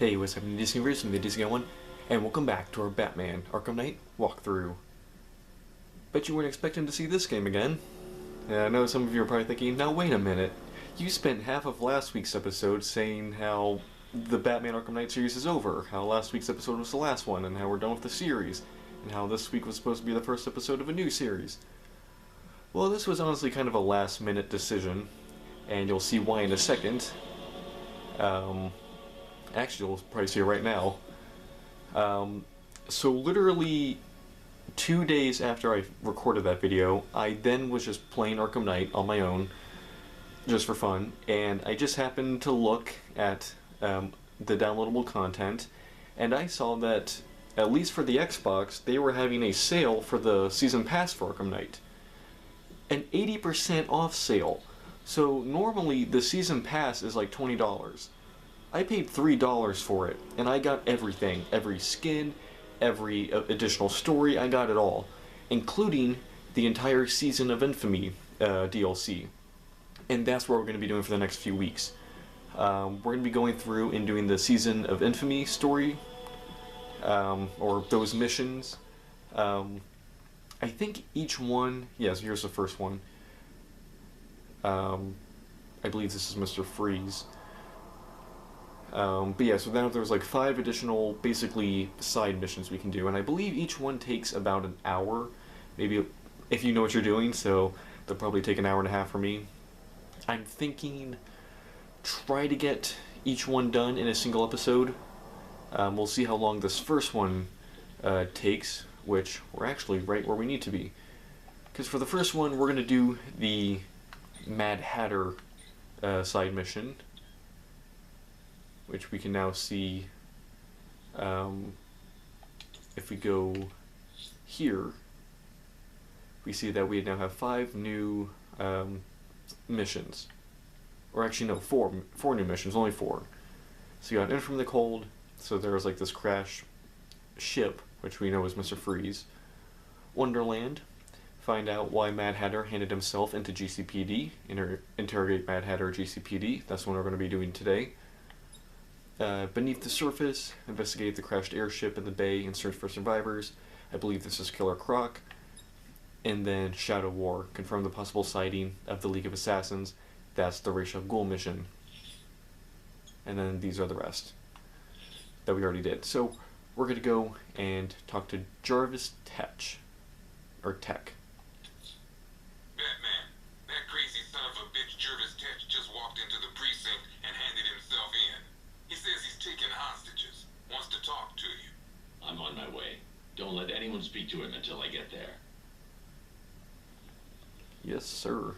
Hey, what's happening, DC Universe? I'm the DC Guy01, and welcome back to our Batman Arkham Knight walkthrough. Bet you weren't expecting to see this game again. I know some of you are probably thinking, now wait a minute. You spent half of last week's episode saying how the Batman Arkham Knight series is over, how last week's episode was the last one, and how we're done with the series, and how this week was supposed to be the first episode of a new series. Well, this was honestly kind of a last-minute decision, and you'll see why in a second. Actually, you'll probably see it right now. So literally 2 days after I recorded that video, I then was just playing Arkham Knight on my own, just for fun, and I just happened to look at the downloadable content, and I saw that, at least for the Xbox, they were having a sale for the Season Pass for Arkham Knight. An 80% off sale. So normally the Season Pass is like $20. I paid $3 for it, and I got everything. Every skin, every additional story, I got it all. Including the entire Season of Infamy DLC. And that's what we're going to be doing for the next few weeks. We're going to be going through and doing the Season of Infamy story, or those missions. I think each one, yes, here's the first one. I believe this is Mr. Freeze. But yeah, so now there's like 5 additional, basically, side missions we can do, and I believe each one takes about an hour, maybe, if you know what you're doing, so they'll probably take an hour and a half for me. I'm thinking, try to get each one done in a single episode. We'll see how long this first one takes, which we're actually right where we need to be. Because for the first one, we're going to do the Mad Hatter side mission, which we can now see if we go here. We see that we now have 5 new missions. Or actually, no, 4 new missions, only 4. So you got In From the Cold, so there's like this crash ship, which we know is Mr. Freeze. Wonderland, find out why Mad Hatter handed himself into GCPD, interrogate Mad Hatter at GCPD, that's what we're going to be doing today. Beneath the Surface, investigate the crashed airship in the bay and search for survivors. I believe this is Killer Croc. And then Shadow War, confirm the possible sighting of the League of Assassins. That's the Ra's al Ghul mission. And then these are the rest that we already did. So we're going to go and talk to Jarvis Tech. Or Tech. Batman, that crazy son of a bitch Jarvis Tech just walked into the precinct and handed himself in. He says he's taking hostages. Wants to talk to you. I'm on my way. Don't let anyone speak to him until I get there. Yes, sir.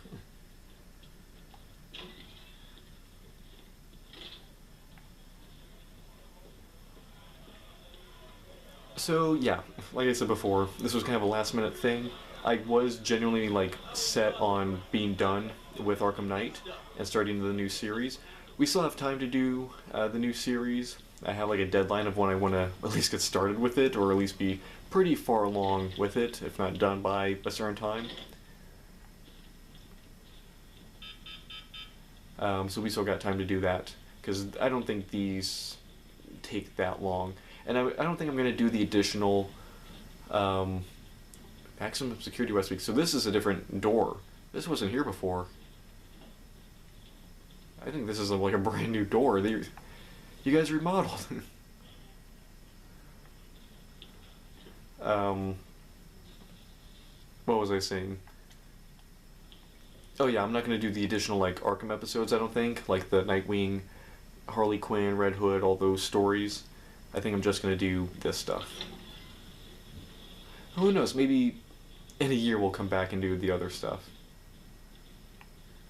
So, yeah, like I said before, this was kind of a last-minute thing. I was genuinely, like, set on being done with Arkham Knight and starting the new series. We still have time to do the new series. I have, like, a deadline of when I want to at least get started with it, or at least be pretty far along with it, if not done by a certain time. So we still got time to do that, because I don't think these take that long. And I don't think I'm going to do the additional maximum security West Week. So this is a different door. This wasn't here before. I think this is like a brand new door. You guys remodeled. What was I saying? Oh yeah, I'm not going to do the additional like Arkham episodes, I don't think. Like the Nightwing, Harley Quinn, Red Hood, all those stories. I think I'm just going to do this stuff. Who knows, maybe in a year we'll come back and do the other stuff.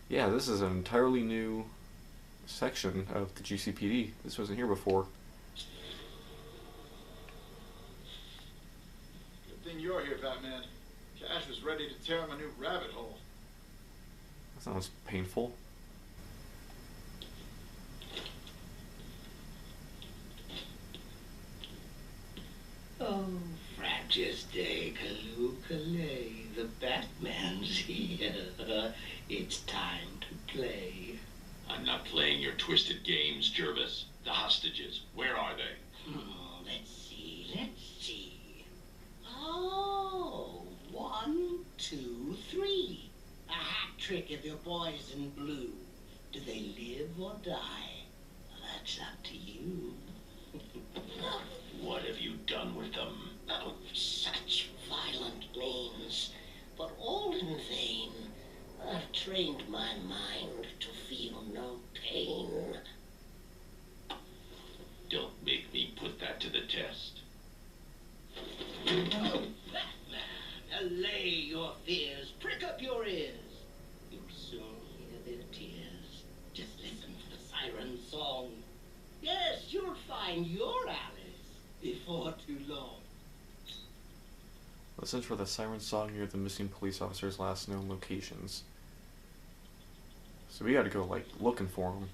Yeah, this is an entirely new section of the GCPD. This wasn't here before. Good thing you're here, Batman. Cash was ready to tear him a new rabbit hole. That sounds painful. Oh, Francis Day Kaloo-Kalay, the Batman's here. It's time to play. I'm not playing your twisted games, Jervis. The hostages, where are they? Let's see. Oh, 1, 2, 3. A hat trick of your boys in blue. Do they live or die? That's up to you. What have you done with them? Oh, such violent means, but all in vain. I've trained my mind to feel no pain. Don't make me put that to the test. Allay your fears, prick up your ears. You'll soon hear their tears. Just listen to the siren song. Yes, you'll find your Alice before too long. Listen for the siren song near the missing police officer's last known locations. So we gotta go, like, looking for him.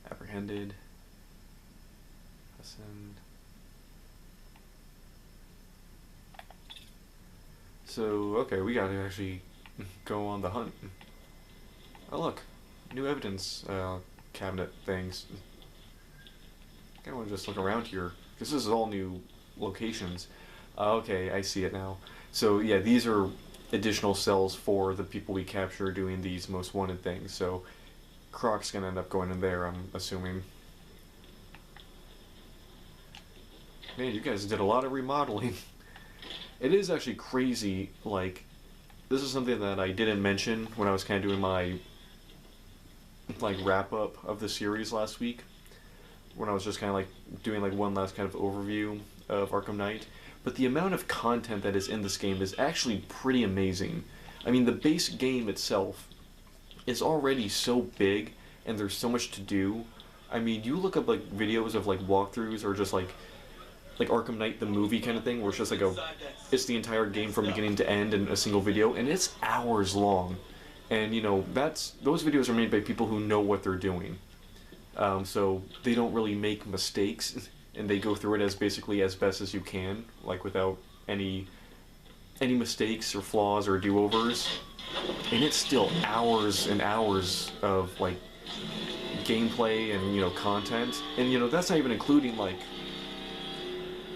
Apprehended. Listen. So, okay, we gotta actually go on the hunt. Oh look, new evidence cabinet things. I wanna just look around here. This is all new locations. Okay, I see it now. So yeah, these are additional cells for the people we capture doing these most wanted things. So Croc's gonna end up going in there, I'm assuming. Man, you guys did a lot of remodeling. It is actually crazy, like, this is something that I didn't mention when I was kind of doing my, like, wrap-up of the series last week. When I was just kind of, like, doing, like, one last kind of overview of Arkham Knight. But the amount of content that is in this game is actually pretty amazing. I mean, the base game itself is already so big, and there's so much to do. I mean, you look up, like, videos of, like, walkthroughs, or just, like Arkham Knight the movie kind of thing, where it's just, like, it's the entire game from beginning to end in a single video, and it's hours long. And, you know, those videos are made by people who know what they're doing. So they don't really make mistakes, and they go through it as basically as best as you can, like without any mistakes or flaws or do-overs. And it's still hours and hours of, like, gameplay and, you know, content. And, you know, that's not even including, like,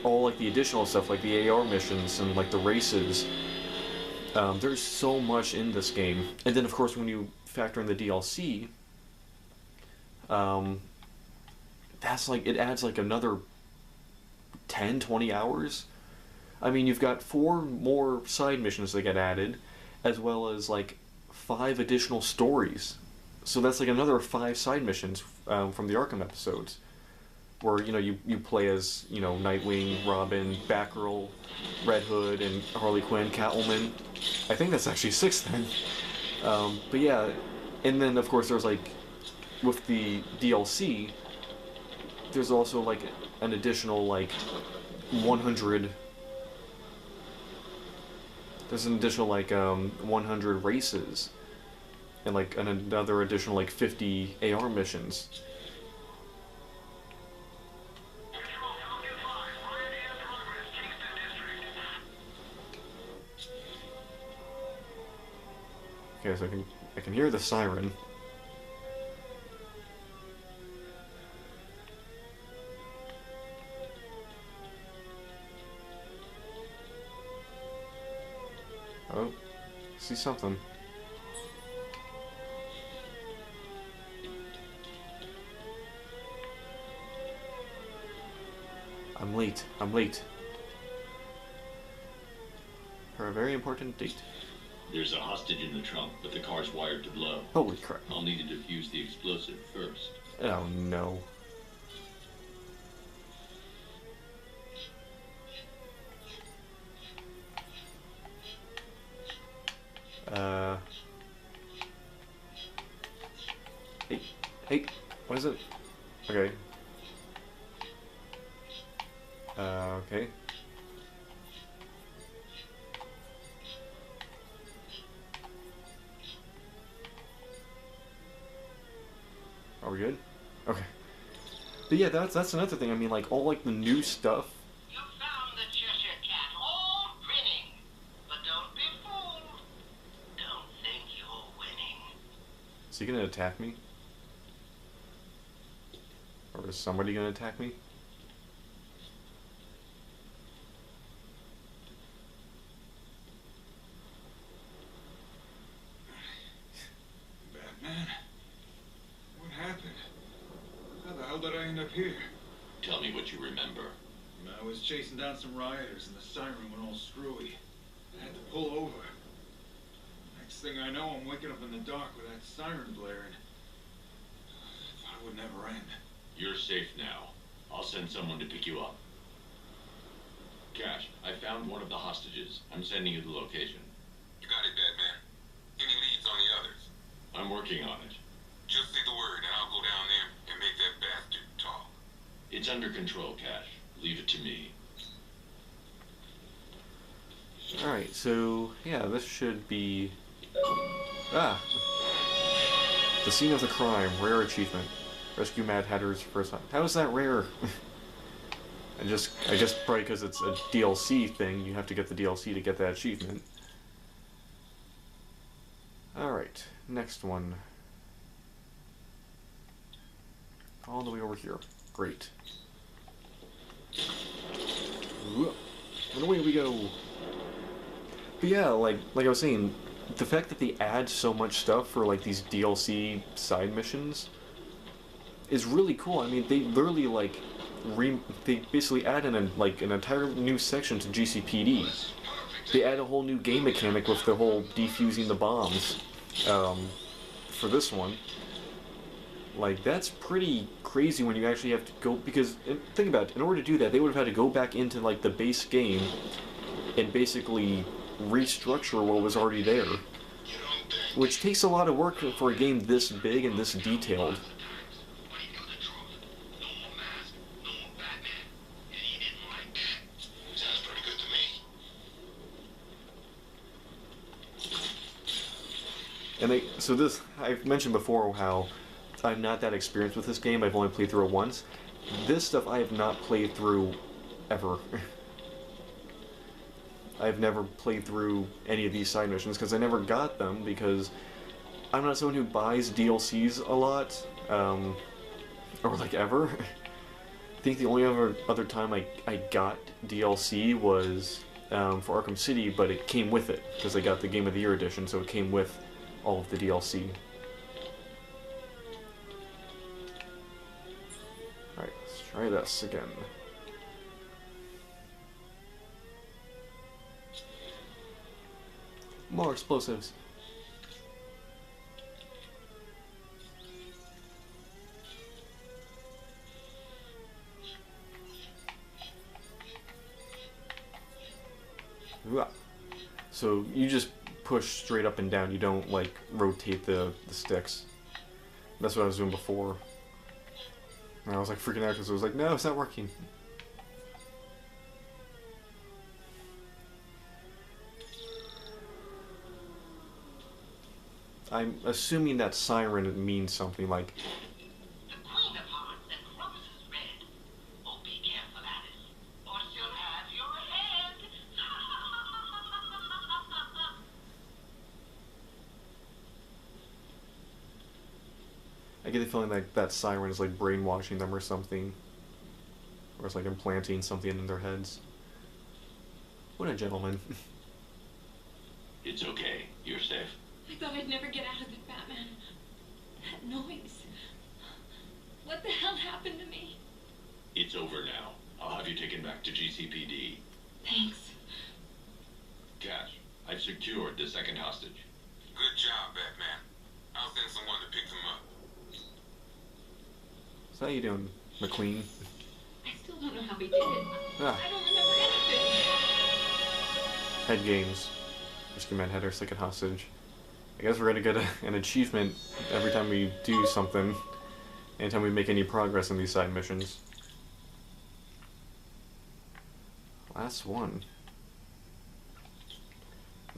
all, like, the additional stuff, like the AR missions and, like, the races. There's so much in this game. And then, of course, when you factor in the DLC, that's, like, it adds, like, another 10, 20 hours. I mean, you've got 4 more side missions that get added, as well as, like, 5 additional stories. So that's, like, another 5 side missions from the Arkham episodes, where, you know, you play as, you know, Nightwing, Robin, Batgirl, Red Hood, and Harley Quinn, Catwoman. I think that's actually 6 then. But yeah, and then, of course, there's, like, with the DLC, there's also, like, an additional, like, 100... There's an additional, like, 100 races, and, like, another additional, like, 50 AR missions. Okay, so I can hear the siren. Oh, see something. I'm late. For a very important date. There's a hostage in the trunk, but the car's wired to blow. Holy crap. I'll need to defuse the explosive first. Oh no. Hey, what is it? Okay. Okay. Are we good? Okay. But yeah, that's another thing. I mean, like, all, like, the new stuff. You found the Cheshire Cat all grinning. But don't be fooled. Don't think you'll Is he gonna attack me? Or is somebody gonna attack me? Batman? What happened? How the hell did I end up here? Tell me what you remember. I was chasing down some rioters and the siren went all screwy. I had to pull over. Next thing I know, I'm waking up in the dark with that siren blaring. I thought it would never end. You're safe now. I'll send someone to pick you up. Cash, I found one of the hostages. I'm sending you the location. You got it, Batman. Any leads on the others? I'm working on it. Just say the word and I'll go down there and make that bastard talk. It's under control, Cash. Leave it to me. Alright, so, yeah, this should be... The scene of the crime, rare achievement. Rescue Mad Hatter's first time. How is that rare? I guess probably because it's a DLC thing, you have to get the DLC to get that achievement. Alright, next one. All the way over here. Great. And away we go. But yeah, like I was saying, the fact that they add so much stuff for like these DLC side missions is really cool. I mean, they literally like they basically add in an entire new section to GCPD. They add a whole new game mechanic with the whole defusing the bombs for this one. Like, that's pretty crazy when you actually have to go, because, think about it, in order to do that, they would have had to go back into, like, the base game and basically restructure what was already there. Which takes a lot of work for a game this big and this detailed. And so this, I've mentioned before how I'm not that experienced with this game. I've only played through it once. This stuff I have not played through ever. I've never played through any of these side missions because I never got them because I'm not someone who buys DLCs a lot, or like ever. I think the only other time I got DLC was for Arkham City, but it came with it because I got the Game of the Year edition, so it came with all of the DLC. Alright, let's try this again. More explosives. So you just push straight up and down, you don't like rotate the sticks. That's what I was doing before. And I was like freaking out because I was like, no, it's not working. I'm assuming that siren means something like... The Queen of Hearts and Roses Red. Oh, be careful, Alice, or she'll have your head. I get the feeling like that siren is like brainwashing them or something. Or it's like implanting something in their heads. What a gentleman. It's okay. You're safe. I thought I'd never get out of it, Batman. That noise. What the hell happened to me? It's over now. I'll have you taken back to GCPD. Thanks. Cash, I've secured the second hostage. Good job, Batman. I'll send someone to pick them up. So how you doing, McQueen? I still don't know how we did it. Ah. I don't remember anything. Head games. Rescue Mad Hatter, second hostage. I guess we're gonna get an achievement every time we do something. Anytime we make any progress in these side missions. Last one.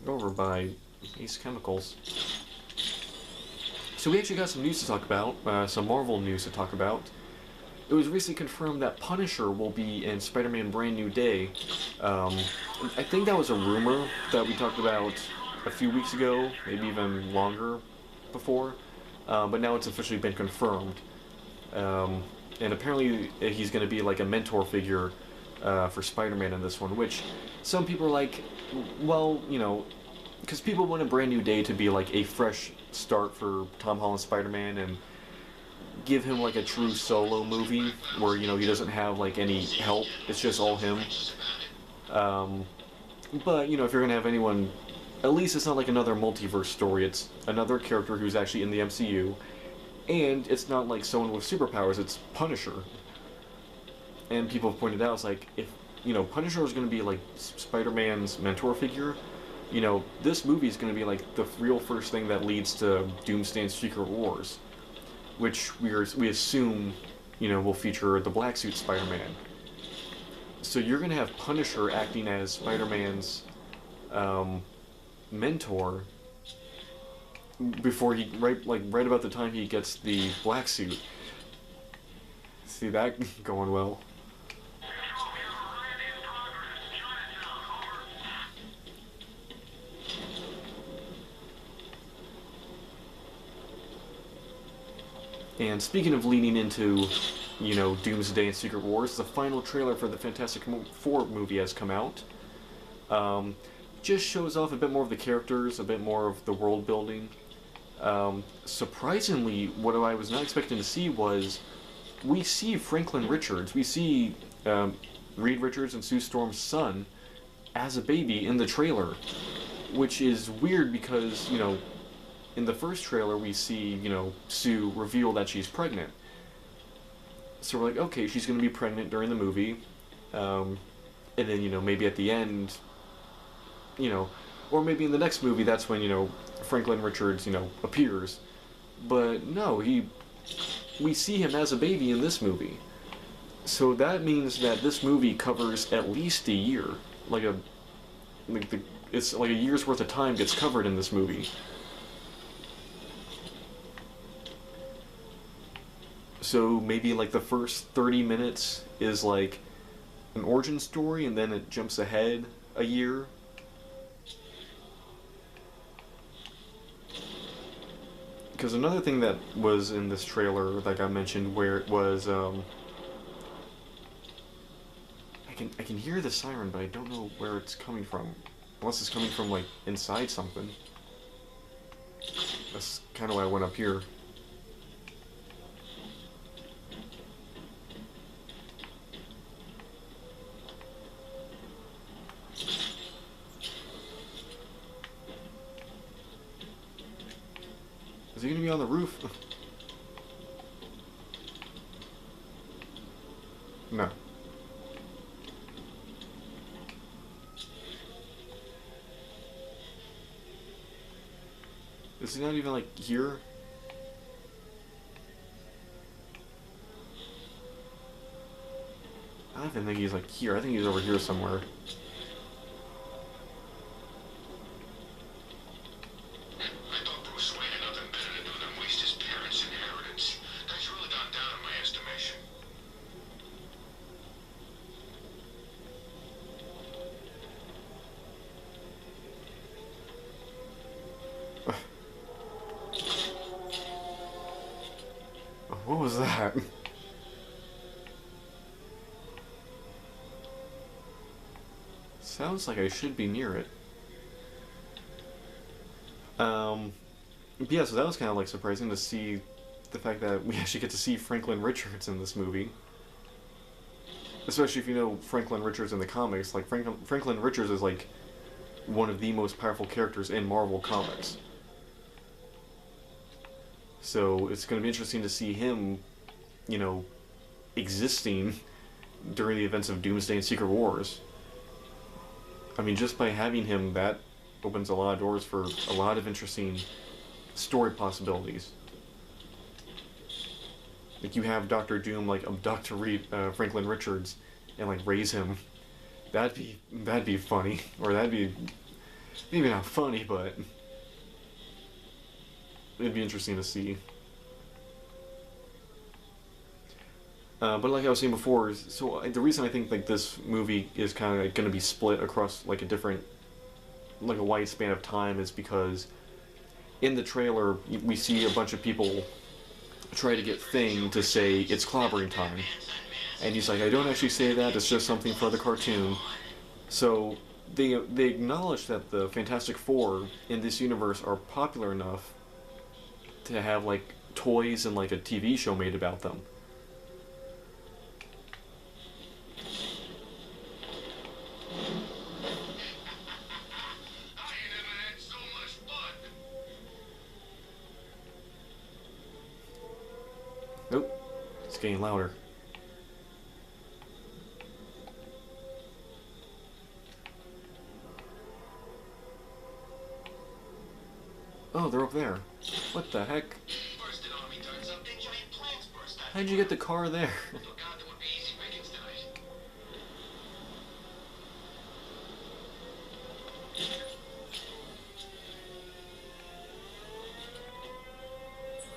Go over by Ace Chemicals. So we actually got some news to talk about, some Marvel news to talk about. It was recently confirmed that Punisher will be in Spider-Man Brand New Day. I think that was a rumor that we talked about a few weeks ago, maybe even longer before. but now it's officially been confirmed. And apparently he's going to be like a mentor figure for Spider-Man in this one, which some people are like, well, you know, because people want a brand new day to be like a fresh start for Tom Holland's Spider-Man and give him like a true solo movie where, you know, he doesn't have like any help, it's just all him. But, you know, if you're going to have anyone, at least it's not like another multiverse story, it's another character who's actually in the MCU, and it's not like someone with superpowers, it's Punisher. And people have pointed out, it's like, if, you know, Punisher is going to be like Spider-Man's mentor figure, you know, this movie is going to be like the real first thing that leads to Doomsday and Secret Wars, which we assume, you know, will feature the Black Suit Spider-Man. So you're going to have Punisher acting as Spider-Man's mentor before he, right about the time he gets the black suit. See that going well. And speaking of leaning into, you know, Doomsday and Secret Wars, the final trailer for the Fantastic Four movie has come out. Just shows off a bit more of the characters, a bit more of the world building. Surprisingly, what I was not expecting to see was, we see Franklin Richards, we see Reed Richards and Sue Storm's son as a baby in the trailer, which is weird because, you know, in the first trailer we see, you know, Sue reveal that she's pregnant. So we're like, okay, she's going to be pregnant during the movie, and then, you know, maybe at the end, you know, or maybe in the next movie, that's when, you know, Franklin Richards, you know, appears. But no, we see him as a baby in this movie. So that means that this movie covers at least a year. It's like a year's worth of time gets covered in this movie. So maybe like the first 30 minutes is like an origin story, and then it jumps ahead a year. Because another thing that was in this trailer, like I mentioned, where it was, I can hear the siren, but I don't know where it's coming from. Unless it's coming from, like, inside something. That's kind of why I went up here. Is he gonna be on the roof? No. Is he not even, like, here? I don't even think he's, like, here. I think he's over here somewhere. What was that? Sounds like I should be near it. Yeah, so that was kind of like surprising to see the fact that we actually get to see Franklin Richards in this movie. Especially if you know Franklin Richards in the comics. Like, Franklin Richards is like one of the most powerful characters in Marvel Comics. So it's going to be interesting to see him, you know, existing during the events of Doomsday and Secret Wars. I mean, just by having him, that opens a lot of doors for a lot of interesting story possibilities. Like, you have Dr. Doom, like, abduct Franklin Richards and, like, raise him. That'd be funny. Or that'd be, maybe not funny, but it'd be interesting to see. But like I was saying before, so the reason I think like this movie is kind of like going to be split across like a wide span of time is because in the trailer, we see a bunch of people try to get Thing to say it's clobbering time. And he's like, I don't actually say that, it's just something for the cartoon. So they acknowledge that the Fantastic Four in this universe are popular enough to have like toys and like a TV show made about them. Nope, it's getting louder. Oh, they're up there. What the heck? How'd you get the car there?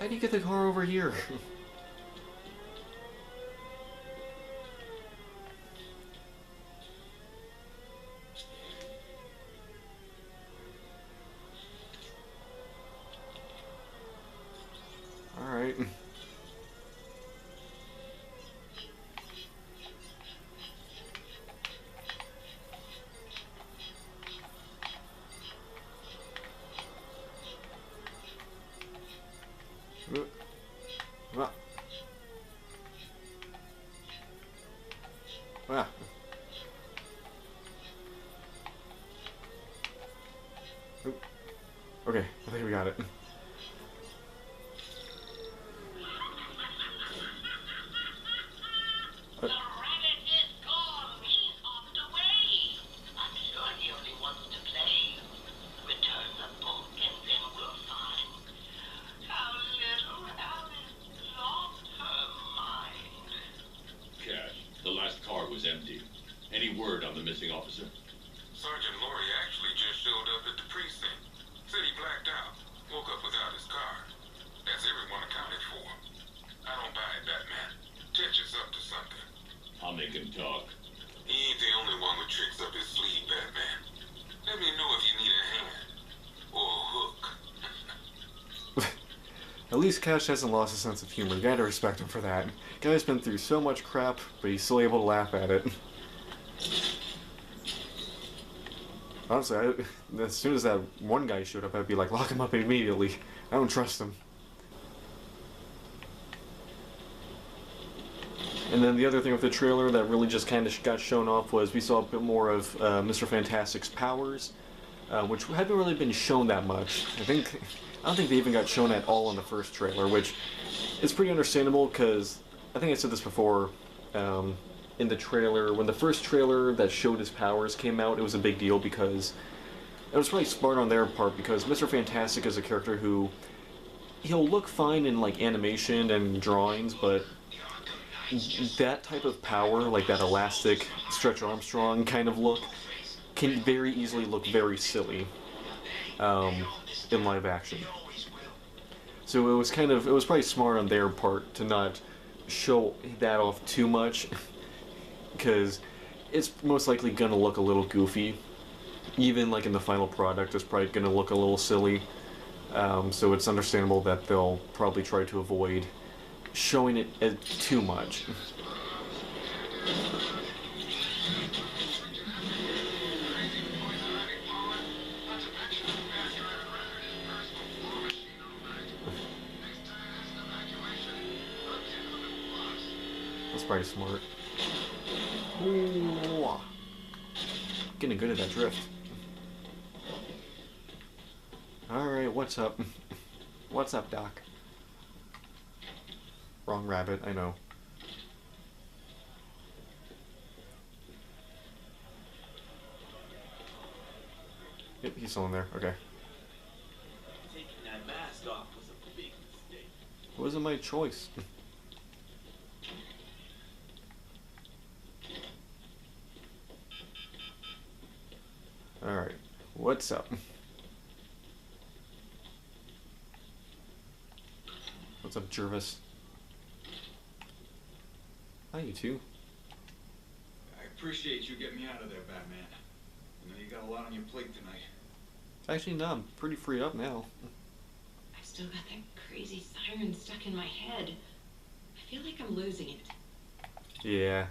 How'd you get the car over here? Alright. Ah. Oop. Okay, I think we got it. Empty. Any word on the missing officer? Sergeant Laurie actually just showed up at the precinct. Said he blacked out. Woke up without his card. That's everyone accounted for. I don't buy it, Batman. Tetch is up to something. I'll make him talk. He ain't the only one with tricks up his sleeve, Batman. Let me know if you need a hand. Or a hook. At least Cash hasn't lost his sense of humor. You gotta respect him for that. Guy's been through so much crap, but he's still able to laugh at it. Honestly, as soon as that one guy showed up, I'd be like, lock him up immediately. I don't trust him. And then the other thing with the trailer that really just kind of got shown off was we saw a bit more of Mr. Fantastic's powers, which hadn't really been shown that much. I don't think they even got shown at all in the first trailer, which is pretty understandable because I think I said this before in the trailer. When the first trailer that showed his powers came out, it was a big deal because it was probably smart on their part because Mr. Fantastic is a character who he'll look fine in like animation and drawings, but that type of power, like that elastic Stretch Armstrong kind of look, can very easily look very silly in live action. So it was probably smart on their part to not show that off too much because it's most likely gonna look a little goofy. Even like in the final product, it's probably gonna look a little silly. So it's understandable that they'll probably try to avoid showing it too much. That's probably smart. Ooh. Getting good at that drift. Alright, what's up? What's up, Doc? Wrong rabbit, I know. Yep, he's still in there. Okay. Taking that mask off was a big mistake. It wasn't my choice. Alright, what's up? What's up, Jervis? Hi, you two. I appreciate you getting me out of there, Batman. I know you got a lot on your plate tonight. Actually, no, I'm pretty free up now. still got that crazy siren stuck in my head. I feel like I'm losing it. Yeah.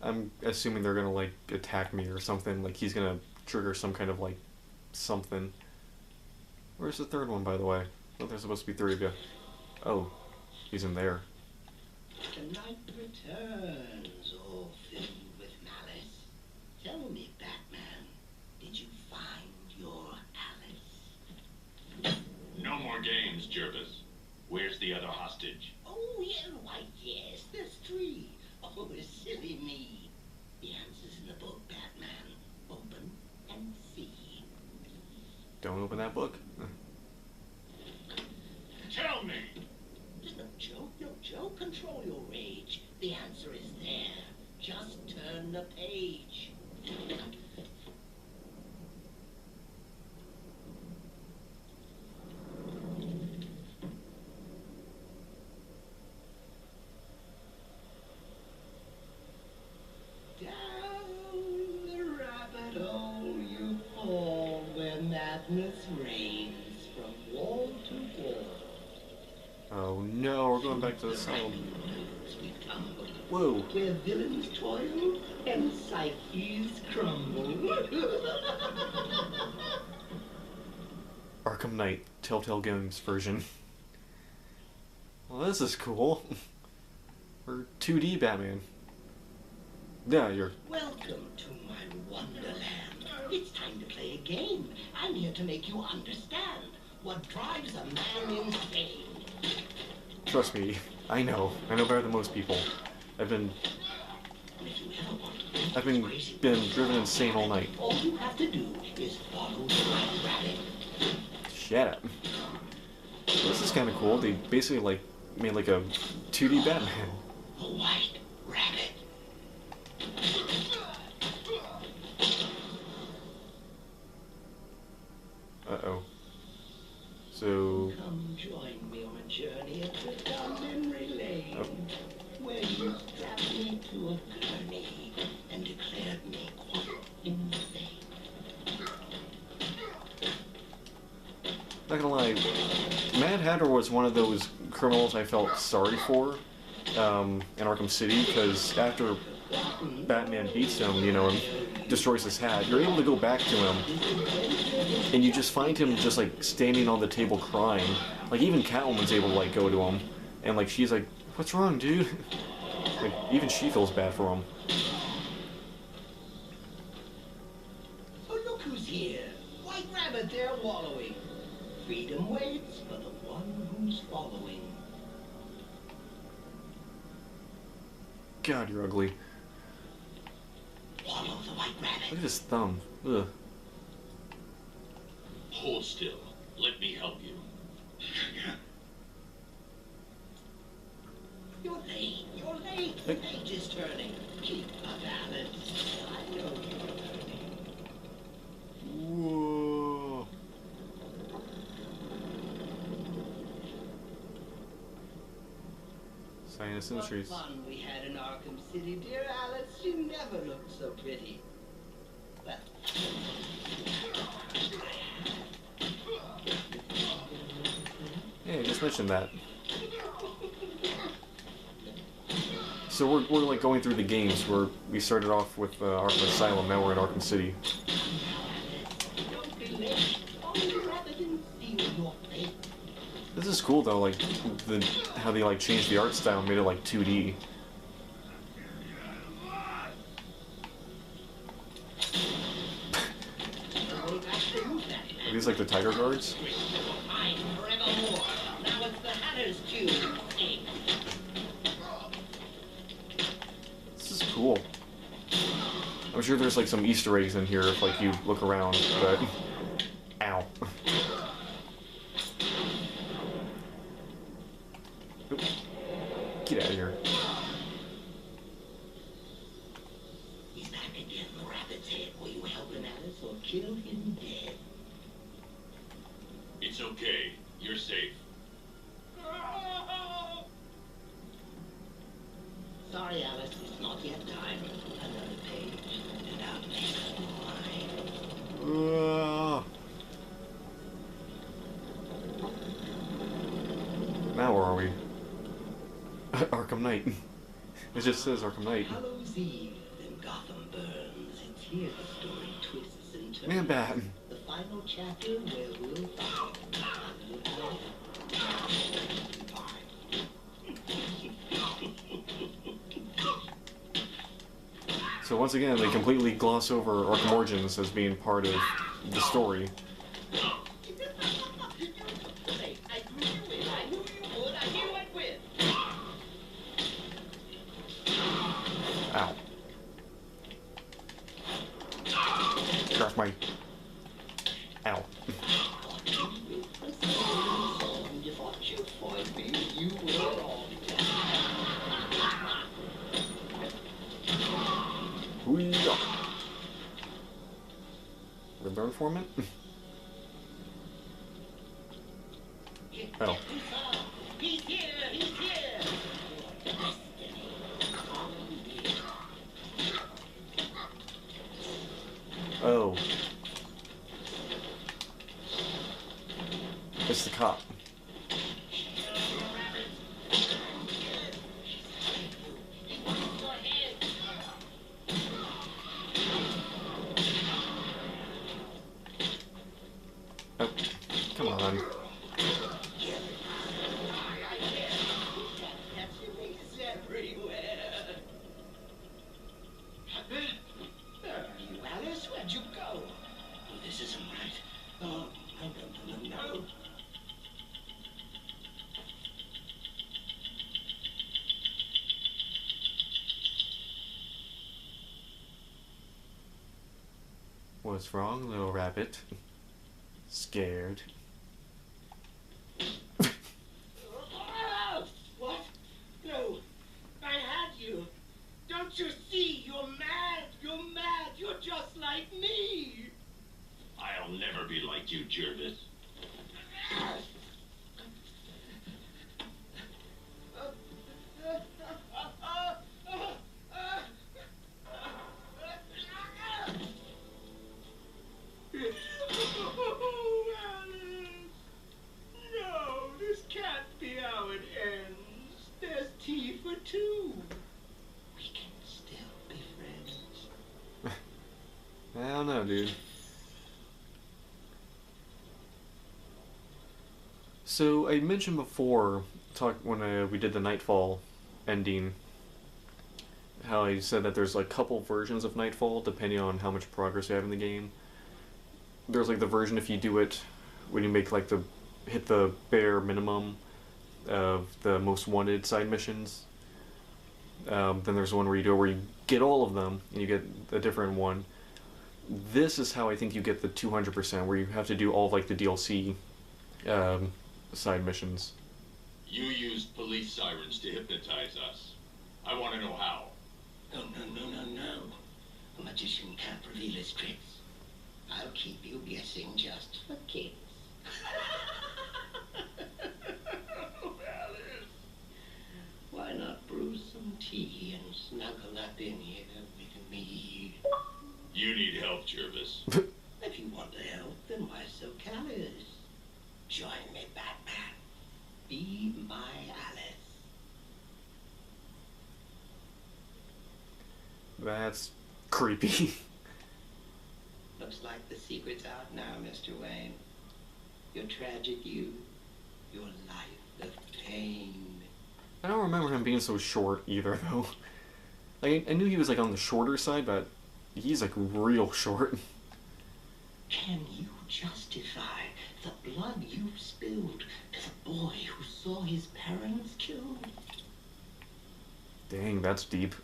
I'm assuming they're gonna, like, attack me or something. Like, he's gonna trigger some kind of, like, something. Where's the third one, by the way? I thought there's supposed to be 3 of you. Oh, he's in there. The night returns, all filled with malice. Tell me, Batman, did you find your Alice? No more games, Jervis. Where's the other hostage? Oh, yeah, why, yes, there's 3. Oh, silly me. The answer's in the book, Batman. Open and see. Don't open that book. Tell me! No joke, no joke. Control your rage. The answer is there. Just turn the page. Down the rabbit hole you fall where madness reigns from wall to wall. Oh no, we're going back to the asylum. Whoa. Where villains toil and psyches crumble. Arkham Knight, Telltale Games version. Well, this is cool. We're 2D Batman. Yeah, you're... Welcome to my wonderland. It's time to play a game. I'm here to make you understand what drives a man insane. Trust me, I know. I know better than most people. I've been driven insane all night. All you have to do is follow the white rabbit. Shut up. This is kind of cool. They basically like made like a 2D Batman. The white rabbit. Uh-oh. So... Come join me on a journey down memory lane, where you strapped me to a gurney and declared me quite insane. Not gonna lie, Mad Hatter was one of those criminals I felt sorry for in Arkham City, because after Batman beats him, you know, and destroys his hat, you're able to go back to him, and you just find him just, like, standing on the table crying. Like, even Catwoman's able to, like, go to him, and, like, she's like, what's wrong, dude? Like, even she feels bad for him. Oh, look who's here. White rabbit there wallowing. Freedom waits for the one who's following. God, you're ugly. Follow the white rabbit. Look at his thumb. Ugh. Hold still. Let me help you. You're late. You're late. The page is turning. Keep a balance. I know you're learning. Whoa. Sinus What Industries. fun we had in Arkham City, dear Alice. You never looked so pretty. Well, Yeah, I just mentioned that. So we're like going through the games where we started off with Arkham Asylum, now we're in Arkham City. don't be late. Only rabbit and seal your fate. This is cool though, like how they like changed the art style and made it like 2D. Are these like the Tiger Guards? Mine forevermore. Now it's the Hatter's cue. This is cool. I'm sure there's like some Easter eggs in here if like you look around, but... Ow. Oop. Get out of here. He's back again, the rabbit's head. Will you help him, Alice, or kill him dead? It's okay. You're safe. Sorry, Alice, it's not yet time. Another page, and I'll make mine. Now where are we? Arkham Knight. It just says Arkham Knight. Hallows Eve, then Gotham burns. It's here the story twists and turns. Man, Bat. The final chapter where we'll find So once again, they completely gloss over Arkham Origins as being part of the story. Ow. Get off my... Ow. Hoo-yah. The burn foreman? Oh. He's here! He's here! Oh. It's the cop. Oh, come on. Alice, where'd you go? Oh, this isn't right. Oh, no. What's wrong, little rabbit? Scared. What? No, I had you. Don't you see? You're mad. You're mad. You're just like me. I'll never be like you, Jervis. Oh, Alice. No, this can't be how it ends. There's tea for two. We can still be friends. I don't know, dude. So I mentioned before, when we did the Nightfall ending, how I said that there's like a couple versions of Nightfall depending on how much progress you have in the game. There's like the version if you do it when you make like hit the bare minimum of the most wanted side missions. Then there's one where you do it where you get all of them and you get a different one. This is how I think you get the 200%, where you have to do all of like the DLC side missions. You used police sirens to hypnotize us. I want to know how. No. A magician can't reveal his tricks. I'll keep you guessing just for kicks. Oh, Alice. Why not brew some tea and snuggle up in here with me? You need help, Jervis. If you want to help, then why so callous? Join me, Batman. Be my Alice. That's creepy. Looks like the secret's out now, Mr. Wayne. Your tragic youth, your life of pain. I don't remember him being so short either, though. Like, I knew he was like on the shorter side, but he's like real short. Can you justify the blood you've spilled to the boy who saw his parents killed? Dang, that's deep.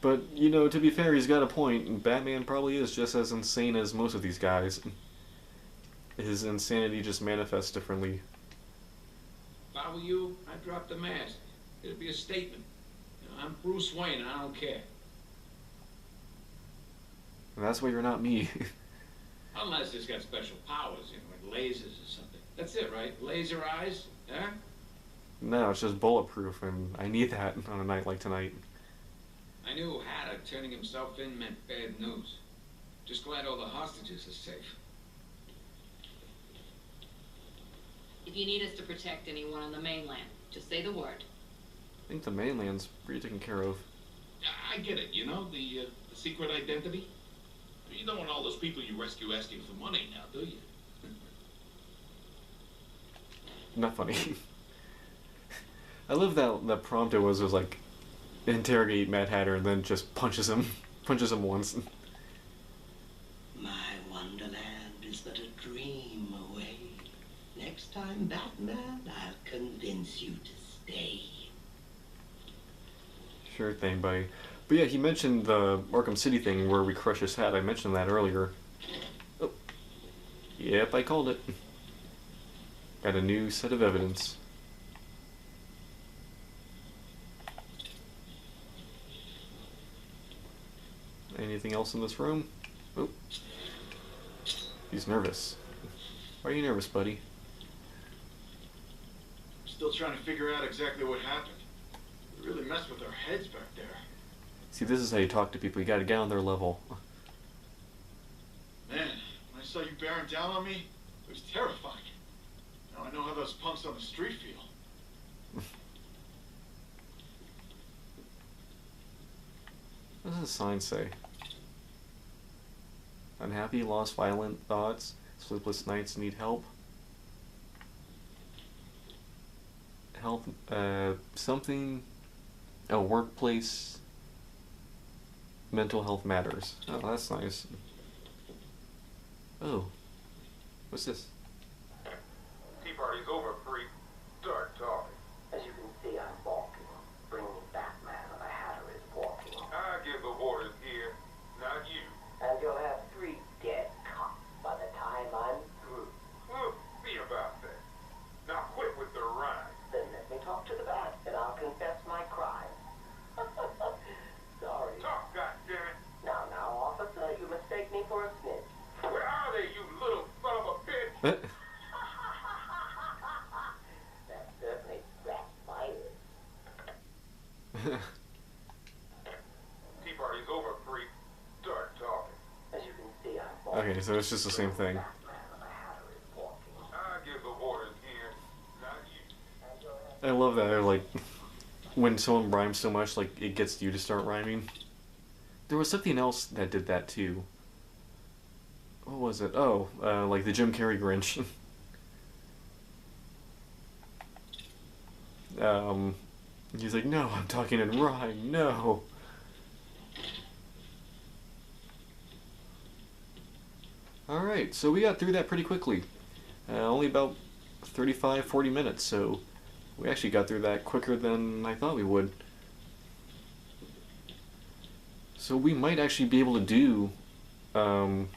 But, you know, to be fair, he's got a point. Batman probably is just as insane as most of these guys. His insanity just manifests differently. If I were you, I'd drop the mask. It'd be a statement. You know, I'm Bruce Wayne and I don't care. And that's why you're not me. Unless it's got special powers, you know, like lasers or something. That's it, right? Laser eyes? Huh? No, it's just bulletproof, and I need that on a night like tonight. I knew Hatter turning himself in meant bad news. Just glad all the hostages are safe. If you need us to protect anyone on the mainland, just say the word. I think the mainland's pretty taken care of. I get it, you know, the secret identity. You don't want all those people you rescue asking for money now, do you? Not funny. I love that the prompt was like, interrogate Mad Hatter and then just punches him once. My wonderland is but a dream away. Next time, Batman, I'll convince you to stay. Sure thing, buddy. But yeah, he mentioned the Arkham City thing where we crush his hat. I mentioned that earlier. Oh. Yep, I called it. Got a new set of evidence. Anything else in this room? Oh. He's nervous. Why are you nervous, buddy? I'm still trying to figure out exactly what happened. It really messed with our heads back there. See, this is how you talk to people. You gotta get on their level. Man, when I saw you bearing down on me, it was terrifying. Now I know how those punks on the street feel. What does the sign say? Unhappy, lost violent thoughts, sleepless nights, need help. Help, something, a workplace, mental health matters. Oh, that's nice. Oh, what's this? Tea party's over, freak. Start talking. As you can see, I'm walking. Bringing Batman and the Hatter is walking. I give the orders here, not you. And you'll have 3 dead cops by the time I'm through. We'll see about that. Now quit with the rhyme. Then let me talk to the Bat, and I'll confess my crime. Sorry. Talk, goddammit. Now, officer, you mistake me for a snitch. Where are they, you little son of a bitch? That certainly backfired. Tea party's over, freak. Start talking. As you can see, I'm walking. Okay, so it's just the same thing. Batman and the Hatter is walking. I give the orders here, not you. I love that. Like, when someone rhymes so much, like, it gets you to start rhyming. There was something else that did that too. What was it? Oh, like the Jim Carrey Grinch. He's like, no, I'm talking in rhyme, no. Alright, so we got through that pretty quickly. Only about 35-40 minutes, so we actually got through that quicker than I thought we would. So we might actually be able to do, ugh.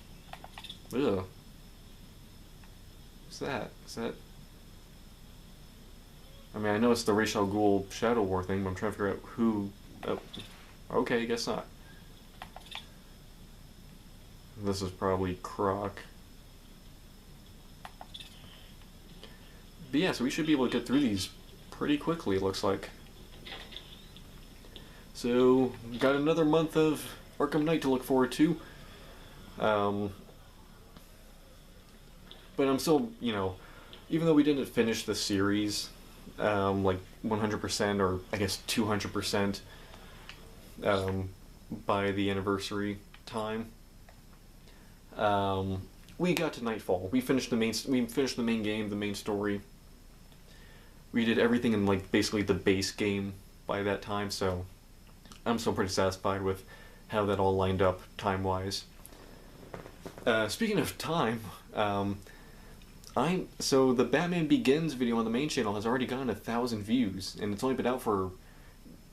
What's that? Is that... I mean, I know it's the Ra's al Ghul Shadow War thing, but I'm trying to figure out who... Oh, okay, guess not. This is probably Croc. But yeah, so we should be able to get through these pretty quickly, it looks like. So, got another month of Arkham Knight to look forward to. But I'm still, you know, even though we didn't finish the series, like 100% or I guess 200%, by the anniversary time, we got to Nightfall. We finished the main game, the main story. We did everything in like basically the base game by that time, so I'm still pretty satisfied with how that all lined up time-wise. Speaking of time, so the Batman Begins video on the main channel has already gotten 1,000 views, and it's only been out for...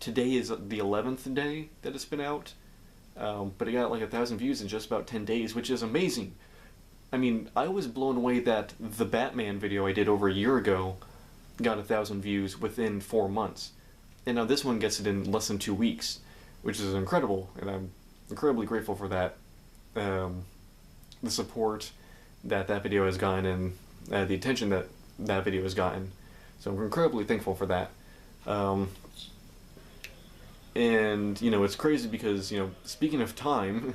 Today is the 11th day that it's been out, but it got like 1,000 views in just about 10 days, which is amazing. I mean, I was blown away that the Batman video I did over a year ago got 1,000 views within 4 months. And now this one gets it in less than 2 weeks, which is incredible, and I'm incredibly grateful for that. The support that video has gotten and the attention that video has gotten. So I'm incredibly thankful for that. And, you know, it's crazy because, you know, speaking of time,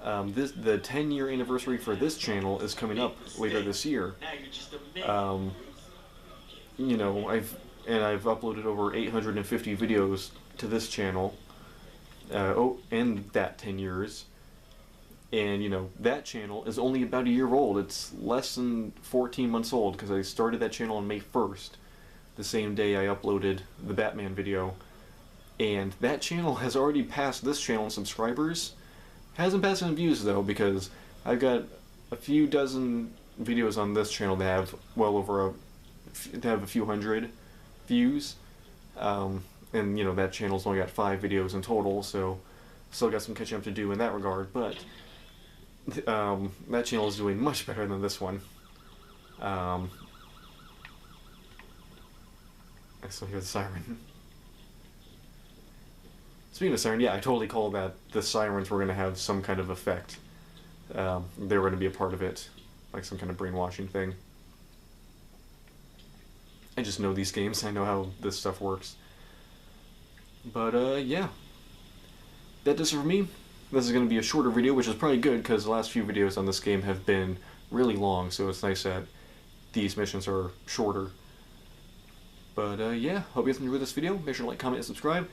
the 10-year anniversary for this channel is coming up later this year. you know, I've uploaded over 850 videos to this channel, in that 10 years. And, you know, that channel is only about a year old. It's less than 14 months old, because I started that channel on May 1st, the same day I uploaded the Batman video. And that channel has already passed this channel in subscribers. Hasn't passed in views, though, because I've got a few dozen videos on this channel that have well over a few hundred views. And, you know, that channel's only got 5 videos in total, so still got some catching up to do in that regard. But that channel is doing much better than this one. I still hear the siren. Speaking of siren, yeah, I totally called that the sirens were going to have some kind of effect. They were going to be a part of it, like some kind of brainwashing thing. I just know these games. I know how this stuff works. But, yeah. That does it for me. This is going to be a shorter video, which is probably good, because the last few videos on this game have been really long, so it's nice that these missions are shorter. But, yeah, hope you guys enjoyed this video. Make sure to like, comment, and subscribe.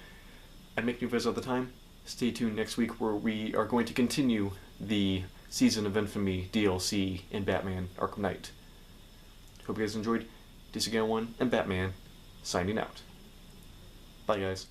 I make new videos all the time. Stay tuned next week, where we are going to continue the Season of Infamy DLC in Batman Arkham Knight. Hope you guys enjoyed. This is Guy01 and Batman, signing out. Bye, guys.